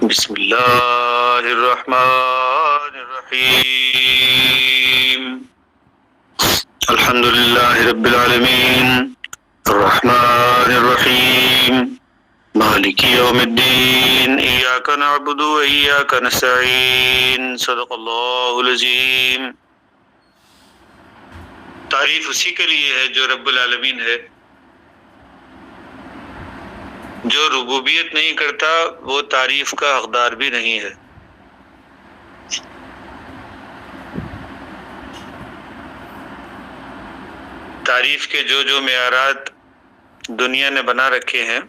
بسم اللہ الرحمن الرحیم الحمد للہ رب العالمین الرحمن الرحیم مالک یوم الدین ایاک نعبد و ایاک نستعین صدق اللہ العظیم۔ تعریف اسی کے لیے ہے جو رب العالمین ہے۔ جو ربوبیت نہیں کرتا وہ تعریف کا حقدار بھی نہیں ہے۔ تعریف کے جو معیارات دنیا نے بنا رکھے ہیں،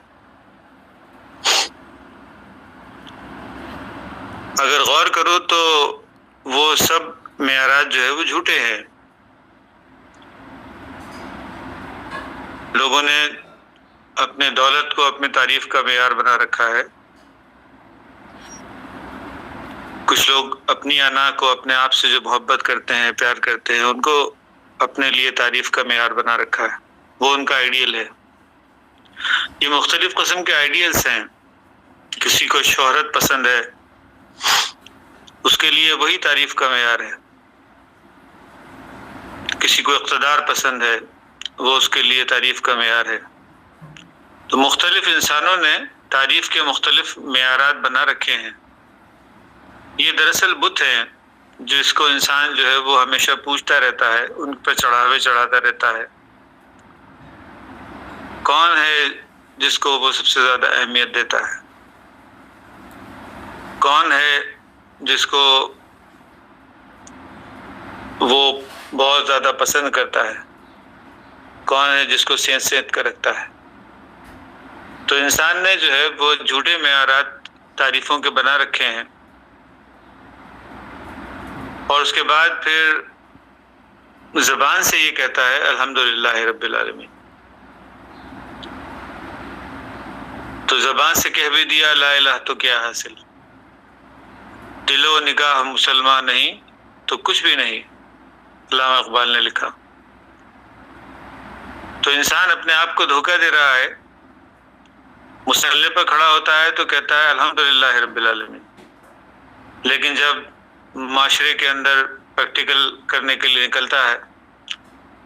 اگر غور کرو تو وہ سب معیارات جو ہے وہ جھوٹے ہیں۔ لوگوں نے اپنے دولت کو اپنی تعریف کا معیار بنا رکھا ہے۔ کچھ لوگ اپنی انا کو، اپنے آپ سے جو محبت کرتے ہیں، پیار کرتے ہیں، ان کو اپنے لیے تعریف کا معیار بنا رکھا ہے، وہ ان کا آئیڈیل ہے۔ یہ مختلف قسم کے آئیڈیلز ہیں۔ کسی کو شہرت پسند ہے، اس کے لیے وہی تعریف کا معیار ہے۔ کسی کو اقتدار پسند ہے، وہ اس کے لیے تعریف کا معیار ہے۔ تو مختلف انسانوں نے تعریف کے مختلف معیارات بنا رکھے ہیں۔ یہ دراصل بت ہیں جس کو انسان جو ہے وہ ہمیشہ پوچھتا رہتا ہے، ان پہ چڑھاوے چڑھاتا رہتا ہے۔ کون ہے جس کو وہ سب سے زیادہ اہمیت دیتا ہے؟ کون ہے جس کو وہ بہت زیادہ پسند کرتا ہے؟ کون ہے جس کو سینت سینت کر رکھتا ہے؟ تو انسان نے جو ہے وہ جھوٹے معیارات تعریفوں کے بنا رکھے ہیں، اور اس کے بعد پھر زبان سے یہ کہتا ہے الحمدللہ رب العالمین۔ تو زبان سے کہہ بھی دیا لا الہ تو کیا حاصل؟ دل و نگاہ مسلمان نہیں تو کچھ بھی نہیں، علامہ اقبال نے لکھا۔ تو انسان اپنے آپ کو دھوکہ دے رہا ہے۔ مصلی پر کھڑا ہوتا ہے تو کہتا ہے الحمدللہ رب العالمین، لیکن جب معاشرے کے اندر پریکٹیکل کرنے کے لیے نکلتا ہے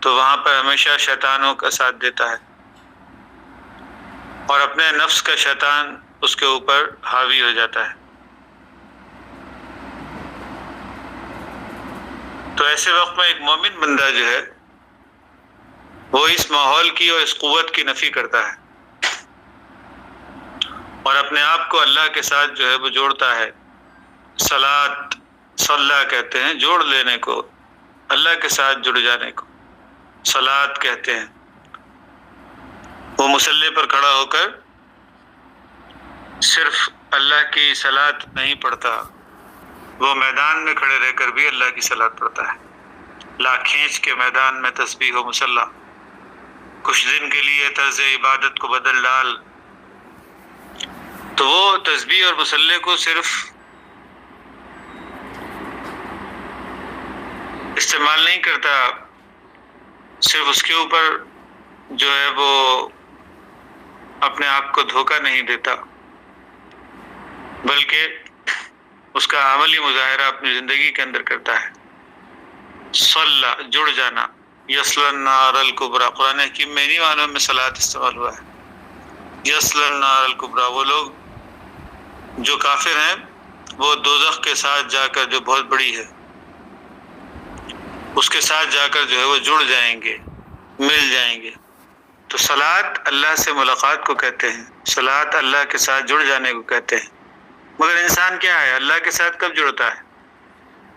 تو وہاں پر ہمیشہ شیطانوں کا ساتھ دیتا ہے، اور اپنے نفس کا شیطان اس کے اوپر حاوی ہو جاتا ہے۔ تو ایسے وقت میں ایک مومن بندہ جو ہے وہ اس ماحول کی اور اس قوت کی نفی کرتا ہے، اور اپنے آپ کو اللہ کے ساتھ جو ہے وہ جوڑتا ہے۔ صلاۃ، صلاح کہتے ہیں جوڑ لینے کو، اللہ کے ساتھ جڑ جانے کو صلاۃ کہتے ہیں۔ وہ مصلی پر کھڑا ہو کر صرف اللہ کی صلاۃ نہیں پڑھتا، وہ میدان میں کھڑے رہ کر بھی اللہ کی صلاۃ پڑھتا ہے۔ لا کھینچ کے میدان میں تسبیح و مصلی، کچھ دن کے لیے طرز عبادت کو بدل ڈال۔ تو وہ تسبیح اور مصلی کو صرف استعمال نہیں کرتا، صرف اس کے اوپر جو ہے وہ اپنے آپ کو دھوکہ نہیں دیتا، بلکہ اس کا عملی مظاہرہ اپنی زندگی کے اندر کرتا ہے۔ صلی، جڑ جانا، یصلی النار الکبریٰ، قرآن حکیم میں انہی معنوں میں صلاۃ استعمال ہوا ہے۔ یصلی النار الکبریٰ، وہ لوگ جو کافر ہیں وہ دوزخ کے ساتھ جا کر، جو بہت بڑی ہے، اس کے ساتھ جا کر جو ہے وہ جڑ جائیں گے، مل جائیں گے۔ تو صلاۃ اللہ سے ملاقات کو کہتے ہیں، صلاۃ اللہ کے ساتھ جڑ جانے کو کہتے ہیں۔ مگر انسان کیا ہے، اللہ کے ساتھ کب جڑتا ہے؟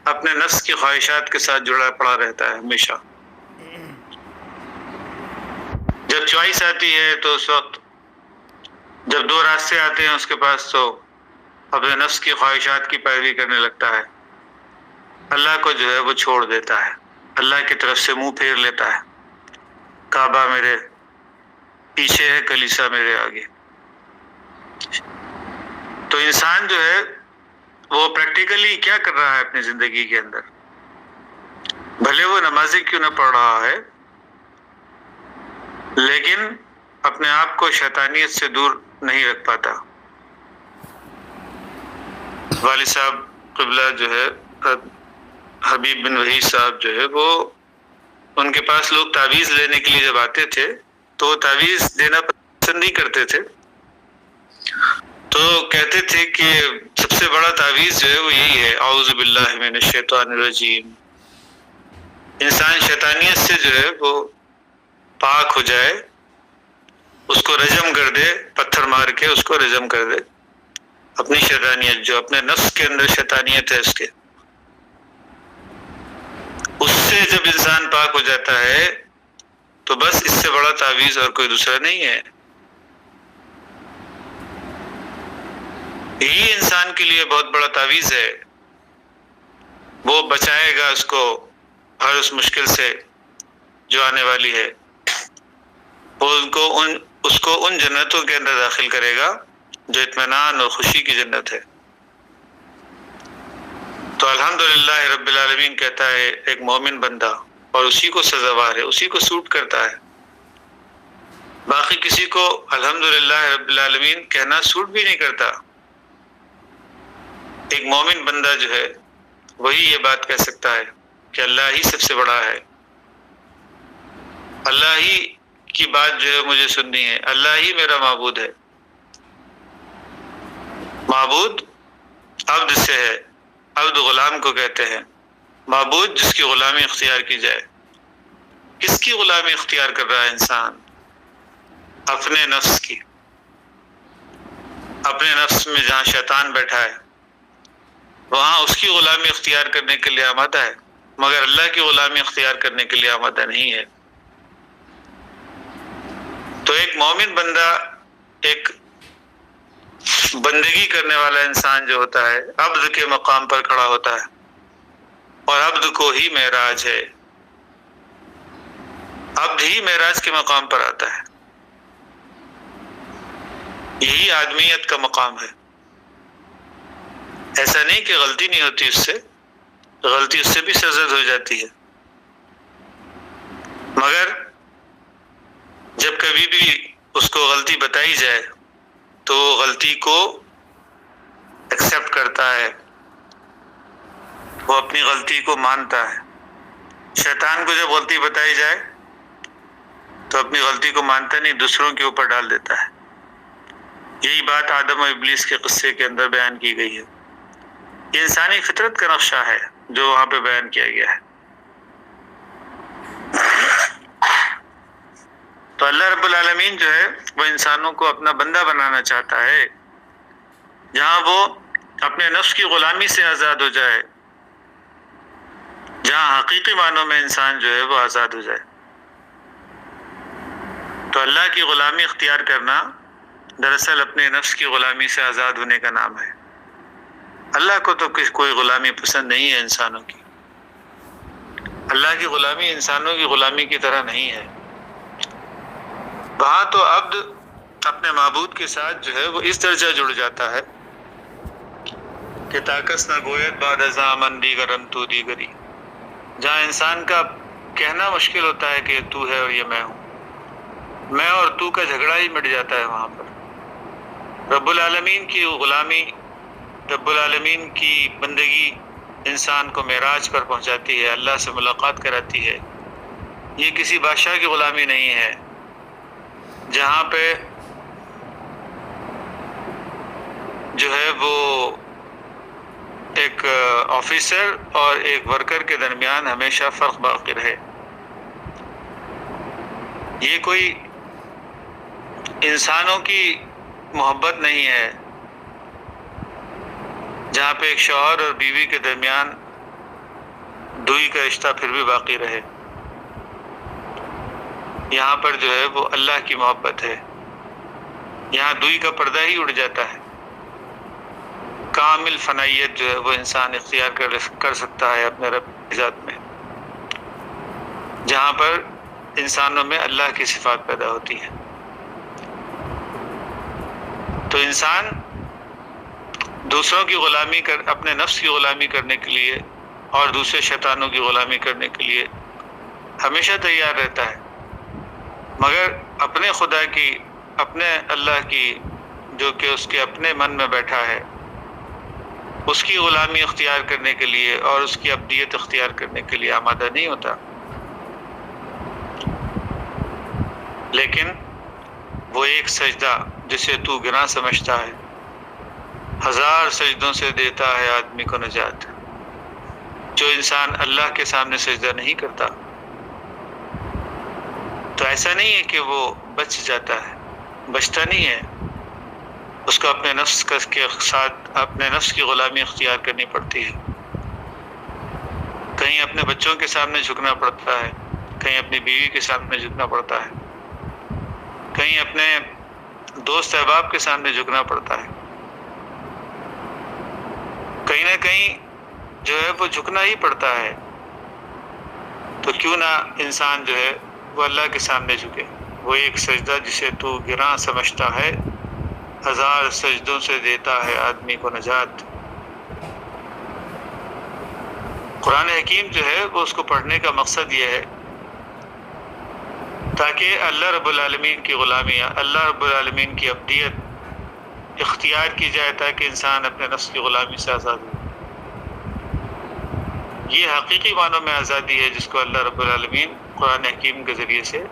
اپنے نفس کی خواہشات کے ساتھ جڑا پڑا رہتا ہے ہمیشہ۔ جب چوائس آتی ہے تو اس وقت، جب دو راستے آتے ہیں اس کے پاس، تو اپنے نفس کی خواہشات کی پیروی کرنے لگتا ہے، اللہ کو جو ہے وہ چھوڑ دیتا ہے، اللہ کی طرف سے منہ پھیر لیتا ہے۔ کعبہ میرے پیچھے ہے، کلیسا میرے آگے۔ تو انسان جو ہے وہ پریکٹیکلی کیا کر رہا ہے اپنی زندگی کے اندر؟ بھلے وہ نمازیں کیوں نہ پڑھ رہا ہے، لیکن اپنے آپ کو شیطانیت سے دور نہیں رکھ پاتا۔ والد صاحب قبلہ جو ہے حبیب بن وحید صاحب جو ہے وہ ان کے پاس لوگ تعویذ لینے کے لیے جب آتے تھے تو وہ تعویذ دینا پسند نہیں کرتے تھے، تو کہتے تھے کہ سب سے بڑا تعویذ جو ہے وہ یہی ہے، اعوذ باللہ من الشیطان الرجیم، انسان شیطانیت سے جو ہے وہ پاک ہو جائے، اس کو رجم کر دے، پتھر مار کے اس کو رجم کر دے، اپنی شیطانیت جو اپنے نفس کے اندر شیطانیت ہے اس سے جب انسان پاک ہو جاتا ہے تو بس اس سے بڑا تعویذ اور کوئی دوسرا نہیں ہے. یہی انسان کے لیے بہت بڑا تعویذ ہے، وہ بچائے گا اس کو ہر اس مشکل سے جو آنے والی ہے، وہ اس کو ان جنتوں کے اندر داخل کرے گا جو اطمینان اور خوشی کی جنت ہے. تو الحمدللہ رب العالمین کہتا ہے ایک مومن بندہ، اور اسی کو سزاوار ہے، اسی کو سوٹ کرتا ہے، باقی کسی کو الحمدللہ رب العالمین کہنا سوٹ بھی نہیں کرتا. ایک مومن بندہ جو ہے وہی یہ بات کہہ سکتا ہے کہ اللہ ہی سب سے بڑا ہے، اللہ ہی کی بات جو ہے مجھے سننی ہے، اللہ ہی میرا معبود ہے. معبود عبد سے ہے، عبد غلام کو کہتے ہیں، معبود جس کی غلامی اختیار کی جائے. کس کی غلامی اختیار کر رہا ہے انسان؟ اپنے نفس کی. اپنے نفس میں جہاں شیطان بیٹھا ہے وہاں اس کی غلامی اختیار کرنے کے لیے آمادہ ہے، مگر اللہ کی غلامی اختیار کرنے کے لیے آمادہ نہیں ہے. تو ایک مومن بندہ، ایک بندگی کرنے والا انسان جو ہوتا ہے عبد کے مقام پر کھڑا ہوتا ہے، اور عبد کو ہی معراج ہے، عبد ہی معراج کے مقام پر آتا ہے. یہی آدمیت کا مقام ہے. ایسا نہیں کہ غلطی نہیں ہوتی اس سے، غلطی اس سے بھی سرزد ہو جاتی ہے، مگر جب کبھی بھی اس کو غلطی بتائی جائے تو وہ غلطی کو ایکسپٹ کرتا ہے، وہ اپنی غلطی کو مانتا ہے. شیطان کو جب غلطی بتائی جائے تو اپنی غلطی کو مانتا نہیں، دوسروں کے اوپر ڈال دیتا ہے. یہی بات آدم و ابلیس کے قصے کے اندر بیان کی گئی ہے. یہ انسانی فطرت کا نقشہ ہے جو وہاں پہ بیان کیا گیا ہے. تو اللہ رب العالمین جو ہے وہ انسانوں کو اپنا بندہ بنانا چاہتا ہے، جہاں وہ اپنے نفس کی غلامی سے آزاد ہو جائے، جہاں حقیقی معنوں میں انسان جو ہے وہ آزاد ہو جائے. تو اللہ کی غلامی اختیار کرنا دراصل اپنے نفس کی غلامی سے آزاد ہونے کا نام ہے. اللہ کو تو کوئی غلامی پسند نہیں ہے انسانوں کی. اللہ کی غلامی انسانوں کی غلامی کی طرح نہیں ہے. وہاں تو عبد اپنے معبود کے ساتھ جو ہے وہ اس درجہ جڑ جاتا ہے کہ طاقت نہ گویت بعد ازاں من دیگرم تو دیگری، جہاں انسان کا کہنا مشکل ہوتا ہے کہ تو ہے اور یہ میں ہوں، میں اور تو کا جھگڑا ہی مٹ جاتا ہے وہاں پر. رب العالمین کی غلامی، رب العالمین کی بندگی انسان کو معراج پر پہنچاتی ہے، اللہ سے ملاقات کراتی ہے. یہ کسی بادشاہ کی غلامی نہیں ہے جہاں پہ جو ہے وہ ایک آفیسر اور ایک ورکر کے درمیان ہمیشہ فرق باقی رہے. یہ کوئی انسانوں کی محبت نہیں ہے جہاں پہ ایک شوہر اور بیوی کے درمیان دوئی کا رشتہ پھر بھی باقی رہے. یہاں پر جو ہے وہ اللہ کی محبت ہے، یہاں دوئی کا پردہ ہی اڑ جاتا ہے. کامل فنائیت جو ہے وہ انسان اختیار کر سکتا ہے اپنے رب کی ذات میں، جہاں پر انسانوں میں اللہ کی صفات پیدا ہوتی ہے. تو انسان دوسروں کی غلامی اپنے نفس کی غلامی کرنے کے لیے اور دوسرے شیطانوں کی غلامی کرنے کے لیے ہمیشہ تیار رہتا ہے، مگر اپنے خدا کی، اپنے اللہ کی جو کہ اس کے اپنے من میں بیٹھا ہے، اس کی غلامی اختیار کرنے کے لیے اور اس کی عبدیت اختیار کرنے کے لیے آمادہ نہیں ہوتا، لیکن وہ ایک سجدہ جسے تو گناہ سمجھتا ہے 1000 سجدوں سے دیتا ہے آدمی کو نجات۔ جو انسان اللہ کے سامنے سجدہ نہیں کرتا تو ایسا نہیں ہے کہ وہ بچ جاتا ہے، بچتا نہیں ہے، اس کو اپنے نفس کے ساتھ اپنے نفس کی غلامی اختیار کرنی پڑتی ہے۔ کہیں اپنے بچوں کے سامنے جھکنا پڑتا ہے، کہیں اپنی بیوی کے سامنے جھکنا پڑتا ہے، کہیں اپنے دوست احباب کے سامنے جھکنا پڑتا ہے، کہیں نہ کہیں جو ہے وہ جھکنا ہی پڑتا ہے۔ تو کیوں نہ انسان جو ہے وہ اللہ کے سامنے جھکے۔ وہ ایک سجدہ جسے تو گناہ سمجھتا ہے 1000 سجدوں سے دیتا ہے آدمی کو نجات۔ قرآن حکیم جو ہے وہ اس کو پڑھنے کا مقصد یہ ہے تاکہ اللہ رب العالمین کی غلامی، اللہ رب العالمین کی عبدیت اختیار کی جائے، تاکہ انسان اپنے نفس کی غلامی سے آزاد ہو۔ یہ حقیقی معنوں میں آزادی ہے جس کو اللہ رب العالمین قرآن حکیم کے ذریعے سے،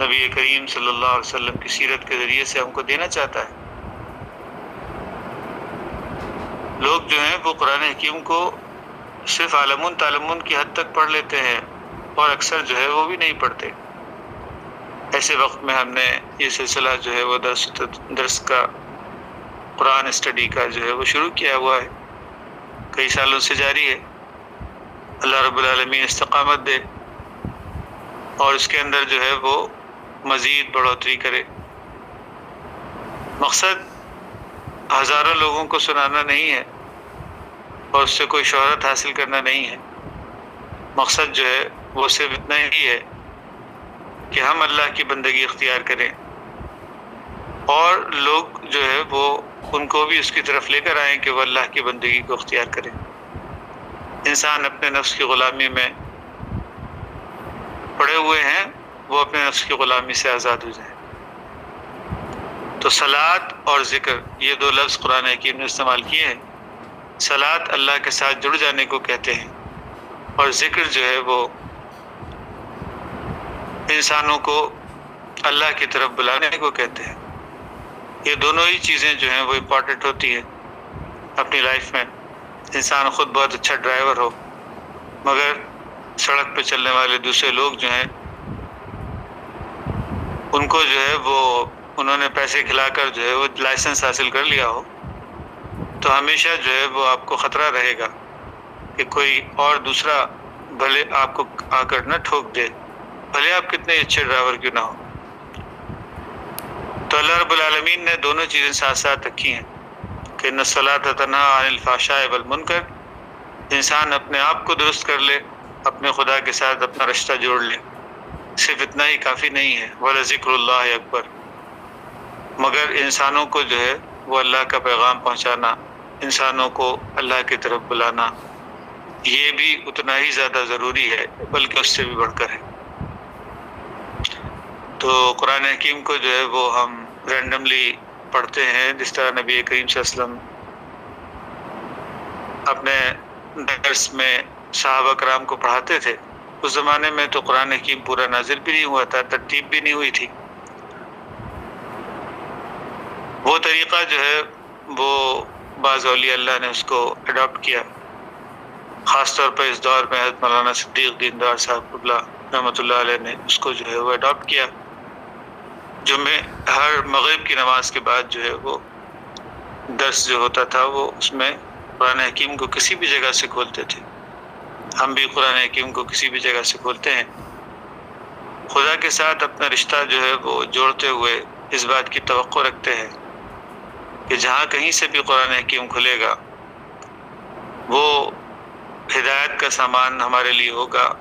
نبی کریم صلی اللہ علیہ وسلم کی سیرت کے ذریعے سے ہم کو دینا چاہتا ہے۔ لوگ جو ہیں وہ قرآن حکیم کو صرف عالمون تعلمون کی حد تک پڑھ لیتے ہیں اور اکثر جو ہے وہ بھی نہیں پڑھتے۔ ایسے وقت میں ہم نے یہ سلسلہ جو ہے وہ درس کا، قرآن اسٹڈی کا جو ہے وہ شروع کیا ہوا ہے، کئی سالوں سے جاری ہے۔ اللہ رب العالمین استقامت دے اور اس کے اندر جو ہے وہ مزید بڑھوتری کرے۔ مقصد ہزاروں لوگوں کو سنانا نہیں ہے اور اس سے کوئی شہرت حاصل کرنا نہیں ہے، مقصد جو ہے وہ صرف اتنا ہی ہے کہ ہم اللہ کی بندگی اختیار کریں اور لوگ جو ہے وہ ان کو بھی اس کی طرف لے کر آئیں کہ وہ اللہ کی بندگی کو اختیار کریں۔ انسان اپنے نفس کی غلامی میں پڑے ہوئے ہیں، وہ اپنے نفس کی غلامی سے آزاد ہو جائیں۔ تو صلاۃ اور ذکر، یہ دو لفظ قرآن حکیم نے استعمال کیے ہیں۔ صلاۃ اللہ کے ساتھ جڑ جانے کو کہتے ہیں اور ذکر جو ہے وہ انسانوں کو اللہ کی طرف بلانے کو کہتے ہیں۔ یہ دونوں ہی چیزیں جو ہیں وہ امپورٹنٹ ہوتی ہیں اپنی لائف میں۔ انسان خود بہت اچھا ڈرائیور ہو مگر سڑک پہ چلنے والے دوسرے لوگ جو ہیں ان کو جو ہے وہ انہوں نے پیسے کھلا کر جو ہے وہ لائسنس حاصل کر لیا ہو، تو ہمیشہ جو ہے وہ آپ کو خطرہ رہے گا کہ کوئی اور دوسرا بھلے آپ کو آ کر نہ ٹھوک دے، بھلے آپ کتنے اچھے ڈرائیور کیوں نہ ہو۔ تو اللہ رب العالمین نے دونوں چیزیں ساتھ ساتھ رکھی ہیں کہ ان الصلاۃ تنہی عن الفحشاء والمنکر، انسان اپنے آپ کو درست کر لے، اپنے خدا کے ساتھ اپنا رشتہ جوڑ لے، صرف اتنا ہی کافی نہیں ہے۔ وَلَذِكْرُ اللَّهِ اکبر، مگر انسانوں کو جو ہے وہ اللہ کا پیغام پہنچانا، انسانوں کو اللہ کی طرف بلانا، یہ بھی اتنا ہی زیادہ ضروری ہے بلکہ اس سے بھی بڑھ کر ہے۔ تو قرآن حکیم کو جو ہے وہ ہم رینڈملی پڑھتے ہیں، جس طرح نبی کریم صلی اللہ علیہ وسلم اپنے درس میں صحابہ کرام کو پڑھاتے تھے۔ اس زمانے میں تو قرآن حکیم پورا نازل بھی نہیں ہوا تھا، ترتیب بھی نہیں ہوئی تھی۔ وہ طریقہ جو ہے وہ بعض اولیاء اللہ نے اس کو اڈاپٹ کیا، خاص طور پر اس دور میں حضرت مولانا صدیق دیندار صاحب رحمۃ اللہ علیہ نے اس کو جو ہے وہ اڈاپٹ کیا۔ جمعے ہر مغرب کی نماز کے بعد جو ہے وہ درس جو ہوتا تھا وہ اس میں قرآن حکیم کو کسی بھی جگہ سے کھولتے تھے۔ ہم بھی قرآن حکیم کو کسی بھی جگہ سے کھولتے ہیں، خدا کے ساتھ اپنا رشتہ جو ہے وہ جوڑتے ہوئے اس بات کی توقع رکھتے ہیں کہ جہاں کہیں سے بھی قرآن حکیم کھلے گا وہ ہدایت کا سامان ہمارے لیے ہوگا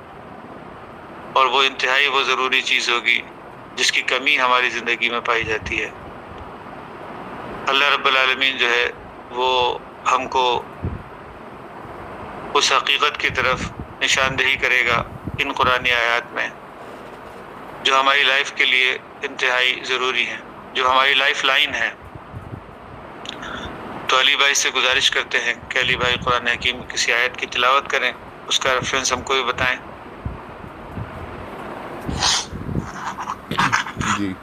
اور وہ انتہائی وہ ضروری چیز ہوگی جس کی کمی ہماری زندگی میں پائی جاتی ہے۔ اللہ رب العالمین جو ہے وہ ہم کو اس حقیقت کی طرف نشاندہی کرے گا ان قرآنی آیات میں جو ہماری لائف کے لیے انتہائی ضروری ہیں، جو ہماری لائف لائن ہے۔ تو علی بھائی سے گزارش کرتے ہیں کہ علی بھائی قرآن حکیم کی کسی آیت کی تلاوت کریں، اس کا ریفرنس ہم کو بھی بتائیں۔ جی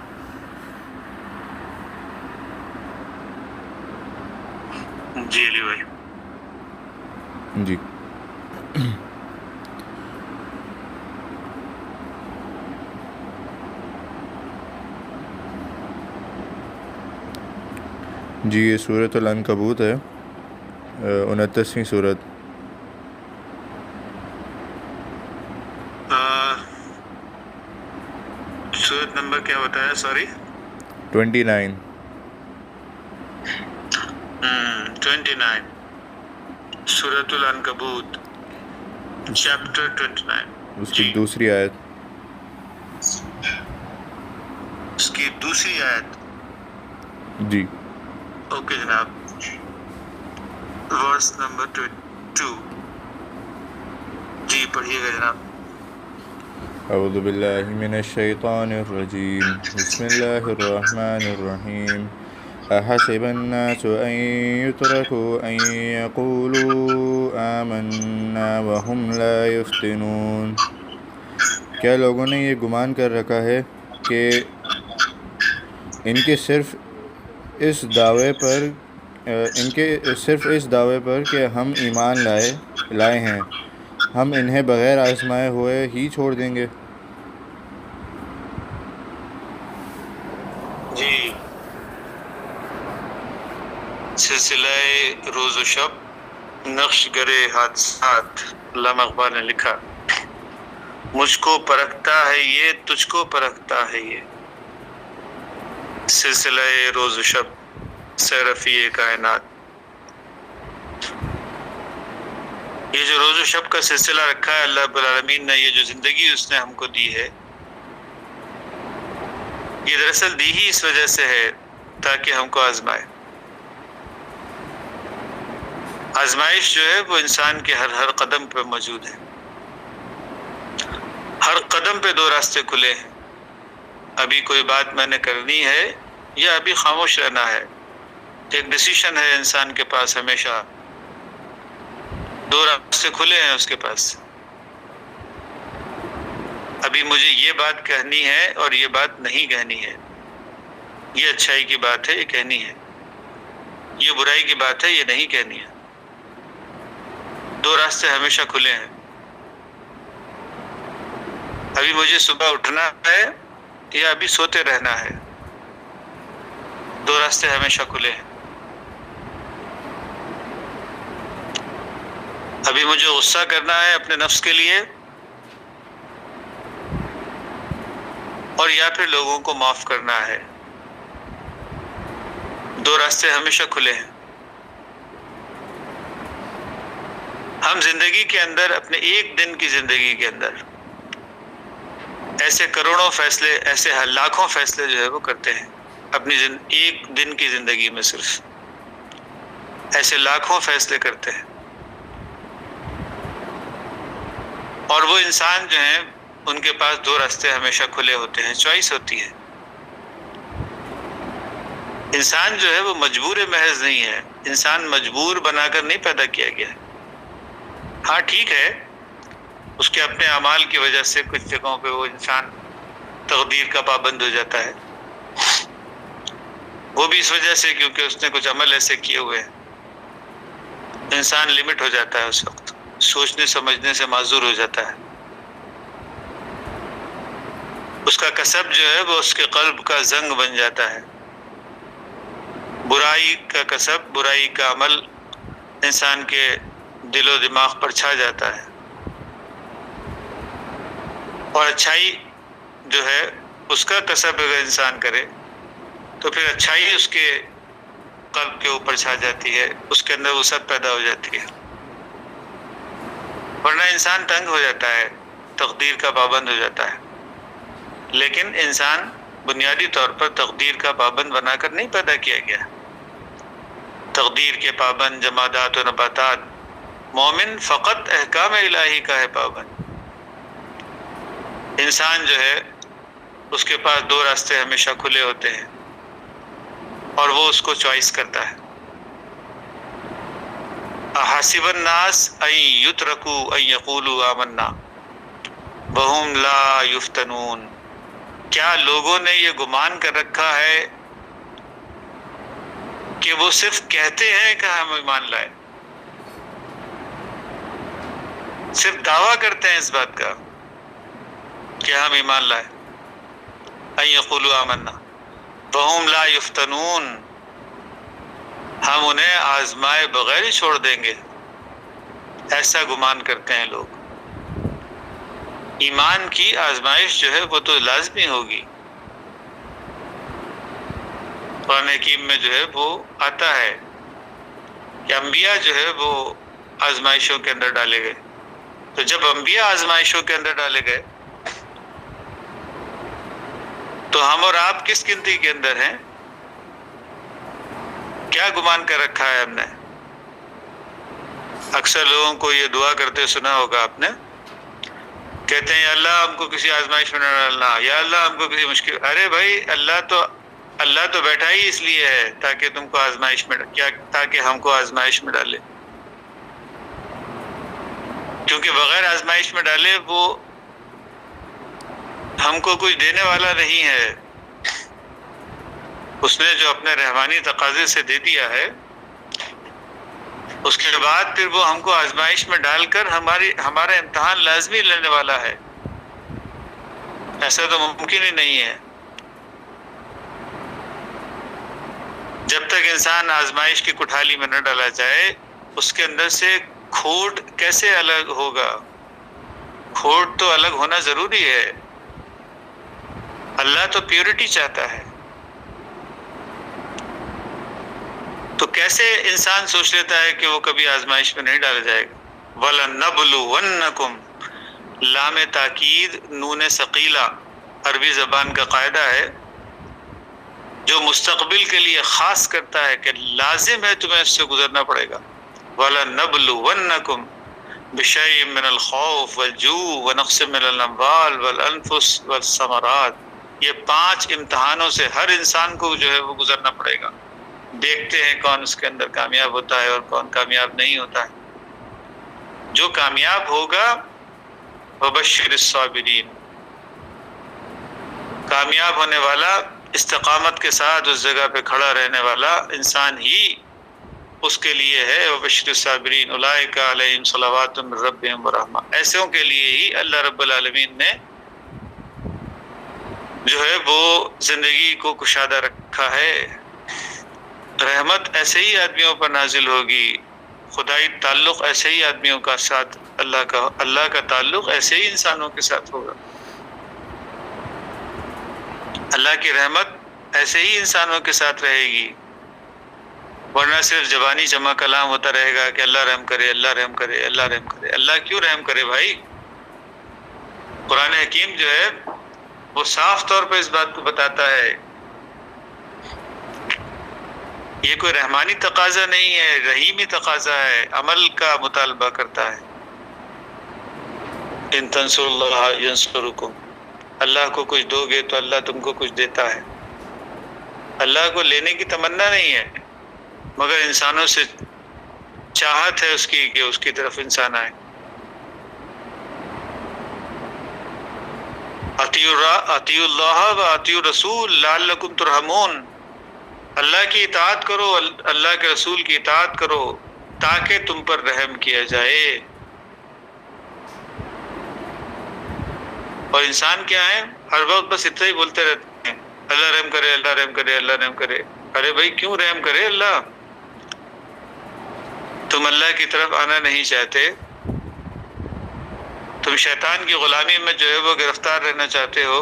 جی علی بھائی۔ جی جی یہ سورۃ العنکبوت ہے، 29ویں سورت۔ سورت نمبر کیا بتایا؟ سوری 29۔ 29 سورۃ العنکبوت چیپٹر 29۔ اس کی دوسری آیت۔ اس کی دوسری آیت۔ جی اوکے جناب، ورس نمبر 2۔ جی پڑھیے گا جناب۔ اعوذ باللہ من الشیطان الرجیم، بسم اللہ الرحمن الرحیم۔ احسب الناس ان يتركوا ان يقولوا آمنا وهم لا يفتنون۔ کیا لوگوں نے یہ گمان کر رکھا ہے کہ ان کے صرف اس دعوے پر کہ ہم ایمان لائے ہیں، ہم انہیں بغیر آزمائے ہوئے ہی چھوڑ دیں گے؟ جی سلسلہ روز و شب، نقش گرے حادثات، علامہ اقبال نے لکھا، مجھ کو پرکھتا ہے یہ، تجھ کو پرکھتا ہے یہ، سلسلہ روز و شب، سیرفی کائنات۔ یہ جو روز و شب کا سلسلہ رکھا ہے اللہ رب العالمین نے، یہ جو زندگی اس نے ہم کو دی ہے، یہ دراصل دی ہی اس وجہ سے ہے تاکہ ہم کو آزمائے۔ آزمائش جو ہے وہ انسان کے ہر قدم پہ موجود ہے، ہر قدم پہ دو راستے کھلے ہیں، ابھی کوئی بات میں نے کرنی ہے یا ابھی خاموش رہنا ہے۔ ایک ڈیسیشن ہے انسان کے پاس، ہمیشہ دو راستے کھلے ہیں اس کے پاس، ابھی مجھے یہ بات کہنی ہے اور یہ بات نہیں کہنی ہے، یہ اچھائی کی بات ہے یہ کہنی ہے، یہ برائی کی بات ہے یہ نہیں کہنی ہے۔ دو راستے ہمیشہ کھلے ہیں، ابھی مجھے صبح اٹھنا ہے یا ابھی سوتے رہنا ہے، دو راستے ہمیشہ کھلے ہیں۔ ابھی مجھے غصہ کرنا ہے اپنے نفس کے لیے اور یا پھر لوگوں کو معاف کرنا ہے، دو راستے ہمیشہ کھلے ہیں۔ ہم زندگی کے اندر، اپنے ایک دن کی زندگی کے اندر ایسے کروڑوں فیصلے، ایسے لاکھوں فیصلے جو ہے وہ کرتے ہیں اپنی ایک دن کی زندگی میں، صرف ایسے لاکھوں فیصلے کرتے ہیں۔ اور وہ انسان جو ہیں ان کے پاس دو راستے ہمیشہ کھلے ہوتے ہیں، چوائس ہوتی ہے۔ انسان جو ہے وہ مجبور محض نہیں ہے، انسان مجبور بنا کر نہیں پیدا کیا گیا ہے۔ ہاں ٹھیک ہے، اس کے اپنے اعمال کی وجہ سے کچھ جگہوں پہ وہ انسان تقدیر کا پابند ہو جاتا ہے، وہ بھی اس وجہ سے کیونکہ اس نے کچھ عمل ایسے کیے ہوئے ہیں، انسان لمٹ ہو جاتا ہے، اس وقت سوچنے سمجھنے سے معذور ہو جاتا ہے۔ اس کا کسب جو ہے وہ اس کے قلب کا زنگ بن جاتا ہے، برائی کا کسب، برائی کا عمل انسان کے دل و دماغ پر چھا جاتا ہے، اور اچھائی جو ہے اس کا کسب اگر انسان کرے تو پھر اچھائی اس کے قلب کے اوپر چھا جاتی ہے، اس کے اندر وسعت پیدا ہو جاتی ہے، ورنہ انسان تنگ ہو جاتا ہے، تقدیر کا پابند ہو جاتا ہے۔ لیکن انسان بنیادی طور پر تقدیر کا پابند بنا کر نہیں پیدا کیا گیا، تقدیر کے پابند جمادات و نباتات، مومن فقط احکام الہی کا ہے پابند۔ انسان جو ہے اس کے پاس دو راستے ہمیشہ کھلے ہوتے ہیں اور وہ اس کو چوائس کرتا ہے۔ احسب الناس ان یترکوا ان یقولوا آمنا وہم لا یفتنون، کیا لوگوں نے یہ گمان کر رکھا ہے کہ وہ صرف کہتے ہیں کہ ہم ایمان لائے، صرف دعویٰ کرتے ہیں اس بات کا کہ ہم ایمان لائے، ان یقولوا آمنا وہم لا یفتنون، ہم انہیں آزمائے بغیر ہی چھوڑ دیں گے، ایسا گمان کرتے ہیں لوگ۔ ایمان کی آزمائش جو ہے وہ تو لازمی ہوگی، قرآن حکیم میں جو ہے وہ آتا ہے کہ انبیاء جو ہے وہ آزمائشوں کے اندر ڈالے گئے، تو جب انبیاء آزمائشوں کے اندر ڈالے گئے تو ہم اور آپ کس گنتی کے اندر ہیں؟ کیا گمان کر رکھا ہے ہم نے؟ اکثر لوگوں کو یہ دعا کرتے سنا ہوگا آپ نے، کہتے ہیں یا اللہ ہم کو کسی آزمائش میں نہ ڈالنا، یا اللہ ہم کو کسی مشکل۔ ارے بھائی اللہ تو بیٹھا ہی اس لیے ہے تاکہ تم کو آزمائش میں تاکہ ہم کو آزمائش میں ڈالے، کیونکہ بغیر آزمائش میں ڈالے وہ ہم کو کچھ دینے والا نہیں ہے۔ اس نے جو اپنے رحمانی تقاضے سے دے دیا ہے، اس کے بعد پھر وہ ہم کو آزمائش میں ڈال کر ہمارا امتحان لازمی لینے والا ہے، ایسا تو ممکن ہی نہیں ہے۔ جب تک انسان آزمائش کی کٹھالی میں نہ ڈالا جائے، اس کے اندر سے کھوٹ کیسے الگ ہوگا؟ کھوٹ تو الگ ہونا ضروری ہے۔ اللہ تو پیورٹی چاہتا ہے، تو کیسے انسان سوچ لیتا ہے کہ وہ کبھی آزمائش میں نہیں ڈالا جائے گا؟ وَلَنَبْلُوَنَّكُمْ، لام تاکید نون ثقیلہ عربی زبان کا قاعدہ ہے جو مستقبل کے لیے خاص کرتا ہے کہ لازم ہے تمہیں اس سے گزرنا پڑے گا۔ وَلَنَبْلُوَنَّكُمْ بِشَيْءٍ مِّنَ الْخَوْفِ وَالْجُوعِ وَنَقْصٍ مِّنَ الْأَمْوَالِ وَالْأَنفُسِ وَالثَّمَرَاتِ، یہ 5 امتحانوں سے ہر انسان کو جو ہے وہ گزرنا پڑے گا۔ دیکھتے ہیں کون اس کے اندر کامیاب ہوتا ہے اور کون کامیاب نہیں ہوتا ہے۔ جو کامیاب ہوگا وَبَشِّرِ الصَّابِرِينَ، کامیاب ہونے والا، استقامت کے ساتھ اس جگہ پہ کھڑا رہنے والا انسان ہی اس کے لیے ہے۔ وَبَشِّرِ الصَّابِرِينَ أُولَٰئِكَ عَلَيْهِمْ صَلَوَاتٌ مِّن رَّبِّهِمْ وَرَحْمَةٌ، ایسوں کے لیے ہی اللہ رب العالمین نے جو ہے وہ زندگی کو کشادہ رکھا ہے۔ رحمت ایسے ہی آدمیوں پر نازل ہوگی، خدائی تعلق ایسے ہی آدمیوں کا ساتھ، اللہ کا تعلق ایسے ہی انسانوں کے ساتھ ہوگا، اللہ کی رحمت ایسے ہی انسانوں کے ساتھ رہے گی، ورنہ صرف زبانی جمع کلام ہوتا رہے گا کہ اللہ رحم کرے، اللہ رحم کرے، اللہ رحم کرے۔ اللہ کیوں رحم کرے بھائی؟ قرآن حکیم جو ہے وہ صاف طور پہ اس بات کو بتاتا ہے، یہ کوئی رحمانی تقاضا نہیں ہے، رحیمی تقاضا ہے، عمل کا مطالبہ کرتا ہے۔ ان تنصروا اللہ ینصرکم، اللہ کو کچھ دو گے تو اللہ تم کو کچھ دیتا ہے۔ اللہ کو لینے کی تمنا نہیں ہے، مگر انسانوں سے چاہت ہے اس کی کہ اس کی طرف انسان آئے۔ اطیعوا اللہ و اطیعوا الرسول لعلکم ترحمون، اللہ کی اطاعت کرو، اللہ کے رسول کی اطاعت کرو تاکہ تم پر رحم کیا جائے۔ اور انسان کیا ہے؟ ہر وقت بس اتنا ہی بولتے رہتے ہیں، اللہ رحم کرے، اللہ رحم کرے، اللہ رحم کرے۔ ارے بھائی کیوں رحم کرے اللہ؟ تم اللہ کی طرف آنا نہیں چاہتے، تم شیطان کی غلامی میں جو ہے وہ گرفتار رہنا چاہتے ہو،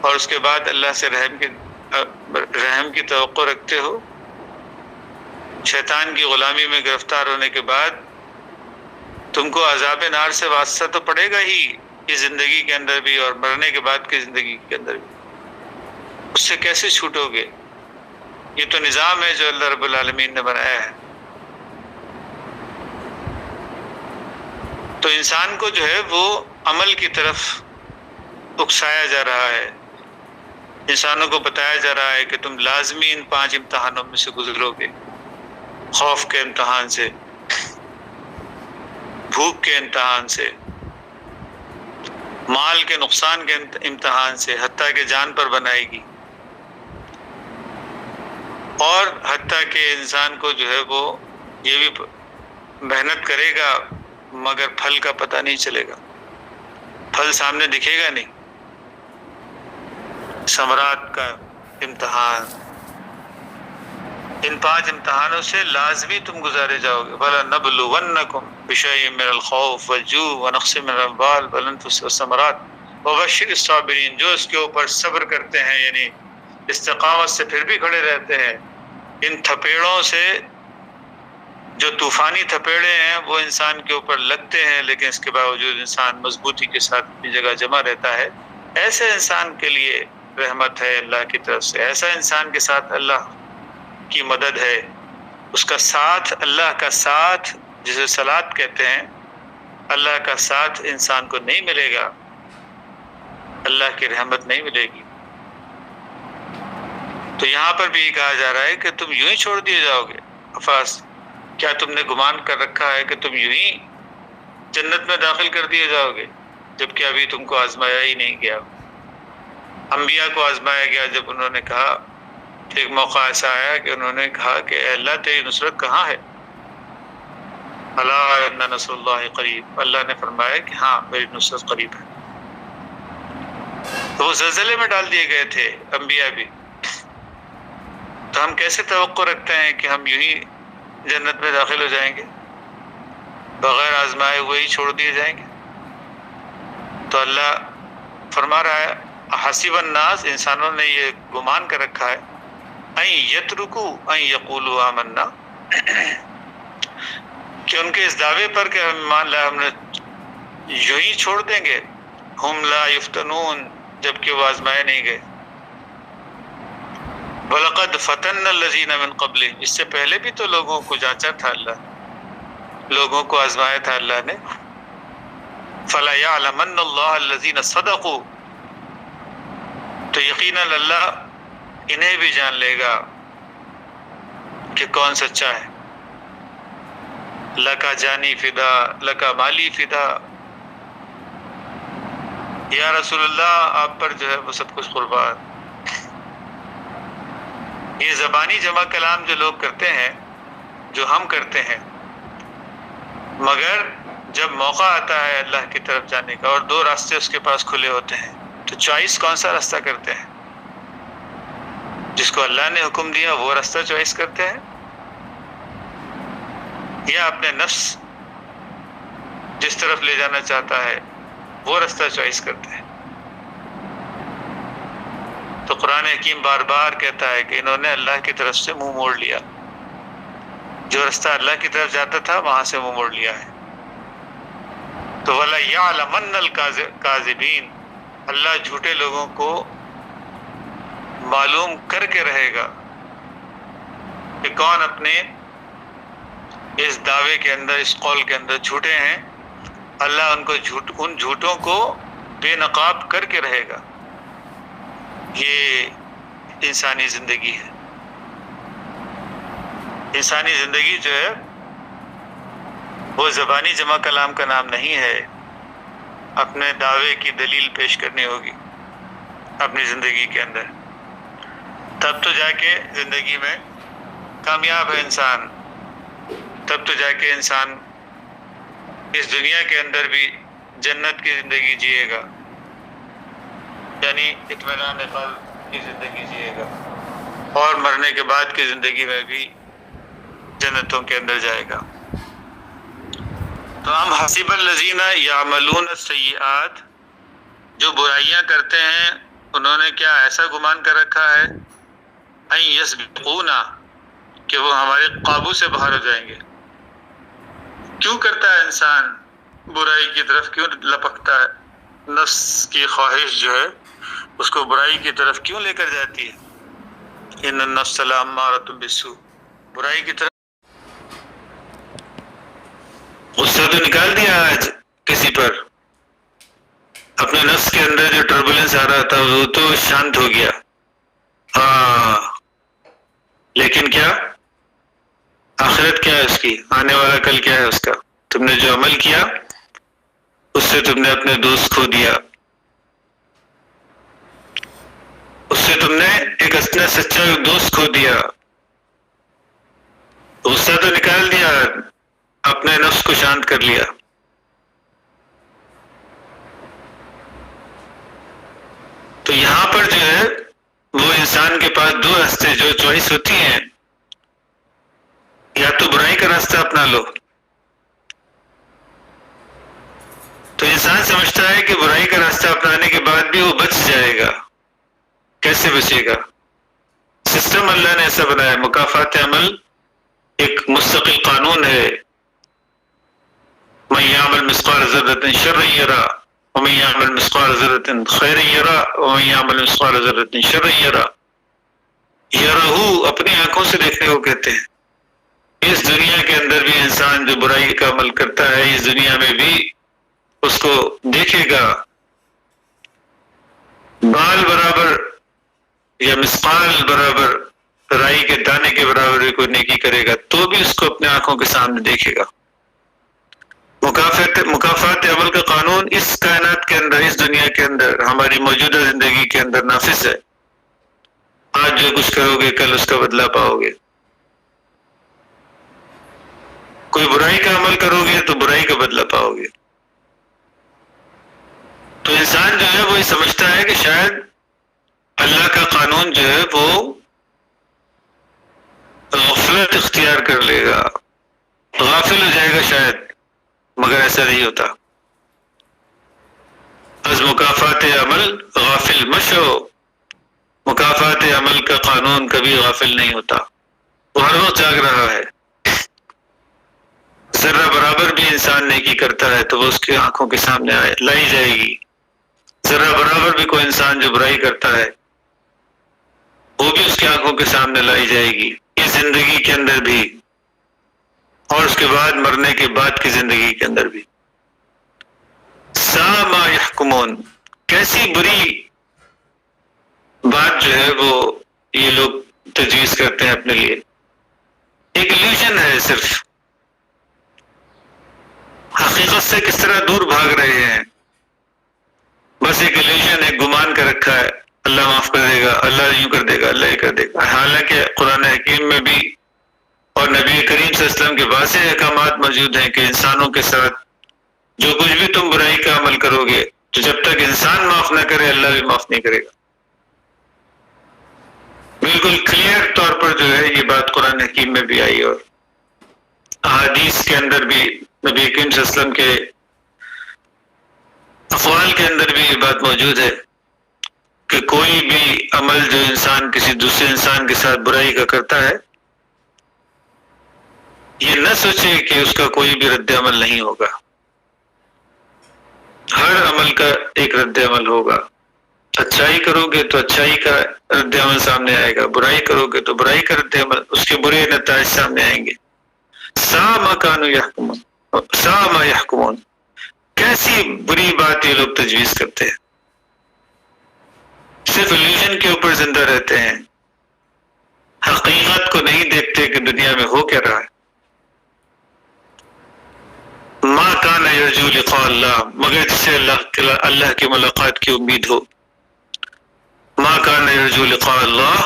اور اس کے بعد اللہ سے رحم کی توقع رکھتے ہو۔ شیطان کی غلامی میں گرفتار ہونے کے بعد تم کو عذاب نار سے واسطہ تو پڑے گا ہی، اس زندگی کے اندر بھی اور مرنے کے بعد کی زندگی کے اندر بھی، اس سے کیسے چھوٹو گے؟ یہ تو نظام ہے جو اللہ رب العالمین نے بنایا ہے۔ تو انسان کو جو ہے وہ عمل کی طرف اکسایا جا رہا ہے، انسانوں کو بتایا جا رہا ہے کہ تم لازمی ان 5 امتحانوں میں سے گزرو گے۔ خوف کے امتحان سے، بھوک کے امتحان سے، مال کے نقصان کے امتحان سے، حتیٰ کہ جان پر بنائے گی، اور حتیٰ کہ انسان کو جو ہے وہ یہ بھی محنت کرے گا مگر پھل کا پتہ نہیں چلے گا، پھل سامنے دکھے گا نہیں، ثمرات کا امتحان، ان 5 امتحانوں سے لازمی تم گزارے جاؤ گے۔ وَلَنَبْلُوَنَّكُمْ بِشَيْءٍ مِّنَ الْخَوْفِ وَالْجُوعِ وَنَقْصٍ مِّنَ الْأَمْوَالِ وَالْأَنفُسِ وَالثَّمَرَاتِ وَبَشِّرِ الصَّابِرِينَ، جو اس کے اوپر صبر کرتے ہیں، یعنی استقامت سے پھر بھی کھڑے رہتے ہیں۔ ان تھپیڑوں سے، جو طوفانی تھپیڑے ہیں وہ انسان کے اوپر لگتے ہیں لیکن اس کے باوجود انسان مضبوطی کے ساتھ اپنی جگہ جمع رہتا ہے، ایسے انسان کے لیے رحمت ہے اللہ کی طرف سے، ایسا انسان کے ساتھ اللہ کی مدد ہے، اس کا ساتھ، اللہ کا ساتھ جسے صلات کہتے ہیں، اللہ کا ساتھ انسان کو نہیں ملے گا، اللہ کی رحمت نہیں ملے گی۔ تو یہاں پر بھی یہ کہا جا رہا ہے کہ تم یوں ہی چھوڑ دیے جاؤ گے، افاس، کیا تم نے گمان کر رکھا ہے کہ تم یوں ہی جنت میں داخل کر دیے جاؤ گے جبکہ ابھی تم کو آزمایا ہی نہیں گیا۔ انبیاء کو آزمایا گیا، جب انہوں نے کہا، ایک موقع ایسا آیا کہ انہوں نے کہا کہ اے اللہ تیری نصرت کہاں ہے؟ الا ان نصر اللہ قریب، اللہ نے فرمایا کہ ہاں میری نصرت قریب ہے۔ تو وہ زلزلے میں ڈال دیے گئے تھے انبیاء بھی، تو ہم کیسے توقع رکھتے ہیں کہ ہم یوں ہی جنت میں داخل ہو جائیں گے، بغیر آزمائے ہوئے ہی چھوڑ دیے جائیں گے؟ تو اللہ فرما رہا ہے حسب الناس، انسانوں نے یہ گمان کر رکھا ہے، ان یترکوا ان یقولوا آمنا، کہ ان کے اس دعوے پر کہ ہم ایمان لائے، ہم نے یوں ہی چھوڑ دیں گے، ہم لا یفتنون، جبکہ وہ آزمائے نہیں گئے۔ وَلَقَدْ فَتَنَّ الَّذِينَ مِن قَبْلِهِمْ، اس سے پہلے بھی تو لوگوں کو جانچا تھا اللہ، لوگوں کو آزمایا تھا اللہ نے۔ فَلَيَعْلَمَنَّ اللَّهَ الَّذِينَ صَدَقُوا، تو یقیناً اللہ انہیں بھی جان لے گا کہ کون سچا ہے۔ لَكَ جانی فدا، لَكَ مالی فدا، یا رسول اللہ آپ پر جو ہے وہ سب کچھ قربان۔ یہ زبانی جمع کلام جو لوگ کرتے ہیں، جو ہم کرتے ہیں، مگر جب موقع آتا ہے اللہ کی طرف جانے کا اور 2 راستے اس کے پاس کھلے ہوتے ہیں، تو چوائس کون سا راستہ کرتے ہیں؟ جس کو اللہ نے حکم دیا وہ راستہ چوائس کرتے ہیں، یا اپنے نفس جس طرف لے جانا چاہتا ہے وہ راستہ چوائس کرتے ہیں؟ تو قرآن حکیم بار بار کہتا ہے کہ انہوں نے اللہ کی طرف سے منہ موڑ لیا، جو راستہ اللہ کی طرف جاتا تھا وہاں سے منہ موڑ لیا ہے۔ تو وَلَيَعْلَمَنَّ الْكَاذِبِينَ، اللہ جھوٹے لوگوں کو معلوم کر کے رہے گا کہ کون اپنے اس دعوے کے اندر، اس قول کے اندر جھوٹے ہیں۔ اللہ ان جھوٹوں کو بے نقاب کر کے رہے گا۔ یہ انسانی زندگی ہے۔ انسانی زندگی جو ہے وہ زبانی جمع کلام کا نام نہیں ہے، اپنے دعوے کی دلیل پیش کرنی ہوگی اپنی زندگی کے اندر، تب تو جا کے زندگی میں کامیاب ہے انسان، تب تو جا کے انسان اس دنیا کے اندر بھی جنت کی زندگی جیے گا، یعنی اطمینان قلب کی زندگی جیے گا، اور مرنے کے بعد کی زندگی میں بھی جنتوں کے اندر جائے گا۔ تو ہم حسب الذین یعملون السیئات، جو برائیاں کرتے ہیں انہوں نے کیا ایسا گمان کر رکھا ہے، ان یسبقونا، کہ وہ ہمارے قابو سے باہر ہو جائیں گے۔ کیوں کرتا ہے انسان برائی کی طرف، کیوں لپکتا ہے؟ نفس کی خواہش جو ہے اس کو برائی کی طرف کیوں لے کر جاتی ہے؟ ان النفس لامارۃ بالسوء، برائی کی طرف۔ غصہ تو نکال دیا آج کسی پر، اپنے نفس کے اندر جو ٹربولنس آ رہا تھا وہ تو شانت ہو گیا، ہاں، لیکن کیا آخرت کیا ہے اس کی، آنے والا کل کیا ہے اس کا. تم نے جو عمل کیا اس سے تم نے اپنے دوست کھو دیا، اس سے تم نے ایک اپنا سچا دوست کھو دیا. غصہ تو نکال دیا، اپنے نفس کو شانت کر لیا. تو یہاں پر جو ہے وہ انسان کے پاس دو راستے جو چوائس ہوتی ہیں، یا تو برائی کا راستہ اپنا لو. تو انسان سمجھتا ہے کہ برائی کا راستہ اپنانے کے بعد بھی وہ بچ جائے گا. کیسے بچے گا؟ سسٹم اللہ نے ایسا بنایا. مکافات عمل ایک مستقل قانون ہے. من یعمل مثقال ذرۃ شرا یرا ومن یعمل مثقال ذرۃ خیرا یرا ومن یعمل مثقال ذرۃ شرا یرا. یرہو اپنی آنکھوں سے دیکھنے کو کہتے ہیں. اس دنیا کے اندر بھی انسان جو برائی کا عمل کرتا ہے اس دنیا میں بھی اس کو دیکھے گا. بال برابر یا مثقال برابر، رائی کے دانے کے برابر بھی کوئی نیکی کرے گا تو بھی اس کو اپنے آنکھوں کے سامنے دیکھے گا. مکافات عمل کا قانون اس کائنات کے اندر، اس دنیا کے اندر، ہماری موجودہ زندگی کے اندر نافذ ہے. آج جو کچھ کرو گے کل اس کا بدلہ پاؤ گے. کوئی برائی کا عمل کرو گے تو برائی کا بدلہ پاؤ گے. تو انسان جو ہے وہ یہ سمجھتا ہے کہ شاید اللہ کا قانون جو ہے وہ غفلت اختیار کر لے گا، غافل ہو جائے گا شاید، مگر ایسا نہیں ہوتا. از مکافات عمل غافل مشو. مکافات عمل کا قانون کبھی غافل نہیں ہوتا، وہ ہر وقت جاگ رہا ہے. ذرہ برابر بھی انسان نیکی کرتا ہے تو وہ اس کی آنکھوں کے سامنے لائی جائے گی. ذرہ برابر بھی کوئی انسان جو برائی کرتا ہے وہ بھی اس کی آنکھوں کے سامنے لائی جائے گی، اس زندگی کے اندر بھی اور اس کے بعد مرنے کے بعد کی زندگی کے اندر بھی. سا ما یحکمون، کیسی بری بات جو ہے وہ یہ لوگ تجویز کرتے ہیں اپنے لیے. ایک ایلیوژن ہے، صرف حقیقت سے کس طرح دور بھاگ رہے ہیں. بس ایک ایلیوژن، ایک گمان کر رکھا ہے اللہ معاف کر دے گا، اللہ یوں کر دے گا، اللہ یہ کر دے گا. حالانکہ قرآن حکیم میں بھی اور نبی کریم صلی اللہ علیہ وسلم کے واضح احکامات موجود ہیں کہ انسانوں کے ساتھ جو کچھ بھی تم برائی کا عمل کرو گے تو جب تک انسان معاف نہ کرے اللہ بھی معاف نہیں کرے گا. بالکل کلیئر طور پر جو ہے یہ بات قرآن حکیم میں بھی آئی اور احادیث کے اندر بھی نبی کریم صلی اللہ علیہ وسلم کے اقوال کے اندر بھی یہ بات موجود ہے کہ کوئی بھی عمل جو انسان کسی دوسرے انسان کے ساتھ برائی کا کرتا ہے یہ نہ سوچے کہ اس کا کوئی بھی رد عمل نہیں ہوگا. ہر عمل کا ایک رد عمل ہوگا. اچھائی کرو گے تو اچھائی کا رد عمل سامنے آئے گا، برائی کرو گے تو برائی کا رد عمل، اس کے برے نتائج سامنے آئیں گے. سا ما کانوا یحکمون، سا ما یحکمون، کیسی بری بات یہ لوگ تجویز کرتے ہیں. صرف ایلیوژن کے اوپر زندہ رہتے ہیں، حقیقت کو نہیں دیکھتے کہ دنیا میں ہو کیا رہا ہے. ما کان یرجو لقاء اللہ، مگر جسے اللہ کی ملاقات کی امید ہو. ما کان یرجو لقاء اللہ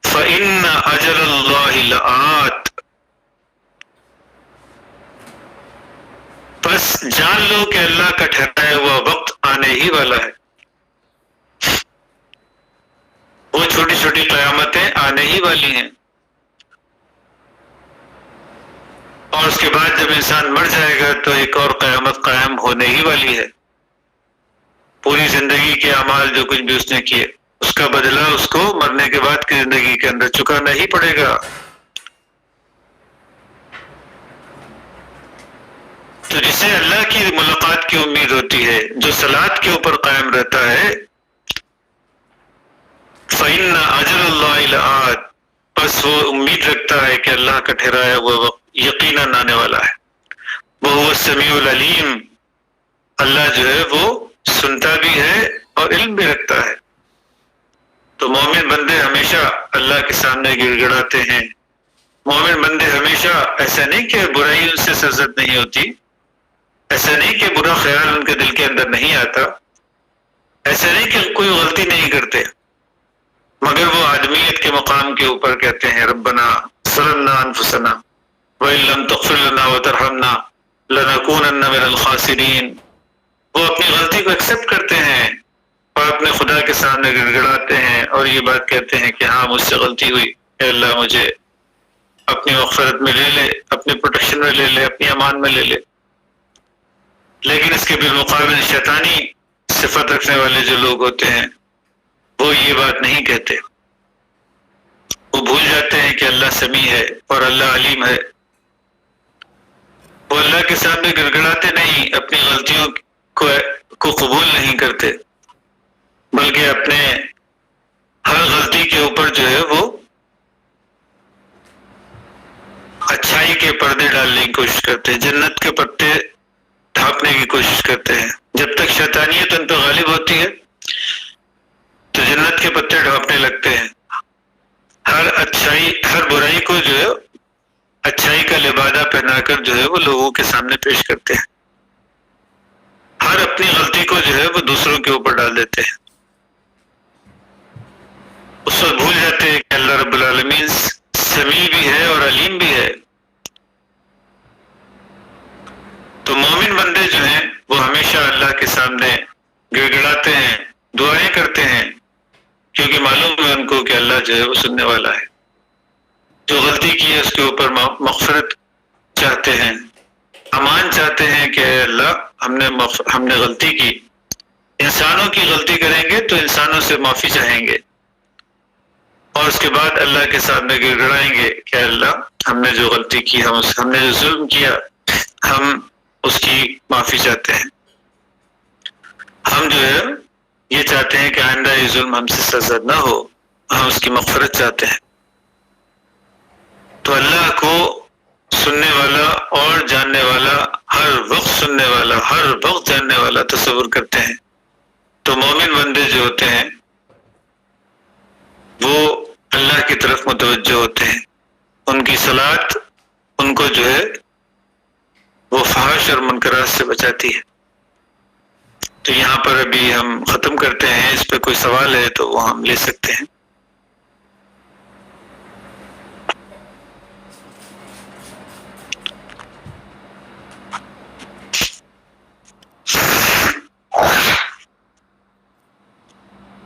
فإن اجل اللہ لآت، بس جان لو کہ اللہ کا ٹھہرایا ہوا وقت آنے ہی والا ہے. وہ چھوٹی چھوٹی قیامتیں آنے ہی والی ہیں اور اس کے بعد جب انسان مر جائے گا تو ایک اور قیامت قائم ہونے ہی والی ہے. پوری زندگی کے اعمال جو کچھ بھی اس نے کیے اس کا بدلہ اس کو مرنے کے بعد کی زندگی کے اندر چکانا ہی پڑے گا. تو جسے اللہ کی ملاقات کی امید ہوتی ہے، جو صلاۃ کے اوپر قائم رہتا ہے، فإن اجل اللہ لآت، بس وہ امید رکھتا ہے کہ اللہ کا ٹھہرایا ہوا وقت یقیناً آنے والا ہے. وہو السمیع العلیم، اللہ جو ہے وہ سنتا بھی ہے اور علم بھی رکھتا ہے. تو مومن بندے ہمیشہ اللہ کے سامنے گڑ گڑاتے ہیں مومن بندے ہمیشہ ایسا نہیں کہ برائی ان سے سرزد نہیں ہوتی، ایسا نہیں کہ برا خیال ان کے دل کے اندر نہیں آتا، ایسا نہیں کہ کوئی غلطی نہیں کرتے، مگر وہ آدمیت کے مقام کے اوپر کہتے ہیں ربنا ظلمنا انفسنا وَإِن لَّمْ تَغْفِرْ لَنَا وَتَرْحَمْنَا لَنَكُونَنَّ مِنَ الْخَاسِرِينَ۔ وہ اپنی غلطی کو ایکسیپٹ کرتے ہیں اور اپنے خدا کے سامنے گڑ گڑاتے ہیں اور یہ بات کہتے ہیں کہ ہاں مجھ سے غلطی ہوئی، اے اللہ مجھے اپنی مغفرت میں لے لے، اپنی پروٹیکشن میں لے لے، اپنی امان میں لے لے۔ لیکن اس کے بالمقابل شیطانی صفت رکھنے والے جو لوگ ہوتے ہیں وہ یہ بات نہیں کہتے، وہ بھول جاتے ہیں کہ اللہ سمیع ہے اور اللہ علیم ہے۔ وہ اللہ کے سامنے گڑ گڑاتے نہیں، اپنی غلطیوں کو قبول نہیں کرتے، بلکہ اپنے ہر غلطی کے اوپر جو ہے وہ اچھائی کے پردے ڈالنے کی کوشش کرتے ہیں، جنت کے پتے ڈھانپنے کی کوشش کرتے ہیں۔ جب تک شیطانیت ان پہ غالب ہوتی ہے تو جنت کے پتے ڈھانپنے لگتے ہیں، ہر اچھائی ہر برائی کو جو ہے اچھائی کا لبادہ پہنا کر جو ہے وہ لوگوں کے سامنے پیش کرتے ہیں، ہر اپنی غلطی کو جو ہے وہ دوسروں کے اوپر ڈال دیتے ہیں۔ اس وقت بھول جاتے ہیں کہ اللہ رب العالمین سمیع بھی ہے اور علیم بھی ہے۔ تو مومن بندے جو ہیں وہ ہمیشہ اللہ کے سامنے گڑ گڑاتے ہیں، دعائیں کرتے ہیں، کیونکہ معلوم ہے ان کو کہ اللہ جو ہے وہ سننے والا ہے۔ جو غلطی کی ہے اس کے اوپر مغفرت چاہتے ہیں، امان چاہتے ہیں کہ اے اللہ ہم نے غلطی کی، انسانوں کی غلطی کریں گے تو انسانوں سے معافی چاہیں گے، اور اس کے بعد اللہ کے سامنے گڑ گڑائیں گے کہ اللہ ہم نے جو غلطی کی، ہم نے جو ظلم کیا، ہم اس کی معافی چاہتے ہیں۔ ہم جو ہے یہ چاہتے ہیں کہ آئندہ یہ ظلم ہم سے سرزد نہ ہو، ہم اس کی مغفرت چاہتے ہیں۔ تو اللہ کو سننے والا اور جاننے والا، ہر وقت سننے والا، ہر وقت جاننے والا تصور کرتے ہیں، تو مومن بندے جو ہوتے ہیں وہ اللہ کی طرف متوجہ ہوتے ہیں، ان کی صلاۃ ان کو جو ہے وہ فحش اور منکرات سے بچاتی ہے۔ تو یہاں پر ابھی ہم ختم کرتے ہیں، اس پہ کوئی سوال ہے تو وہ ہم لے سکتے ہیں۔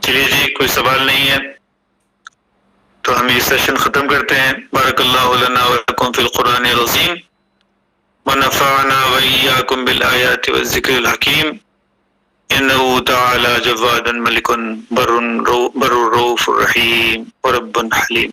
چلیے جی، کوئی سوال نہیں ہے تو ہم یہ سیشن ختم کرتے ہیں۔ بارک اللہ لنا ولکم فی القرآن العظیم ونفعنا وإياكم بالآیات والذکر الحکیم انه تعالی جواد ملک بر رؤوف رحیم ورب حلیم۔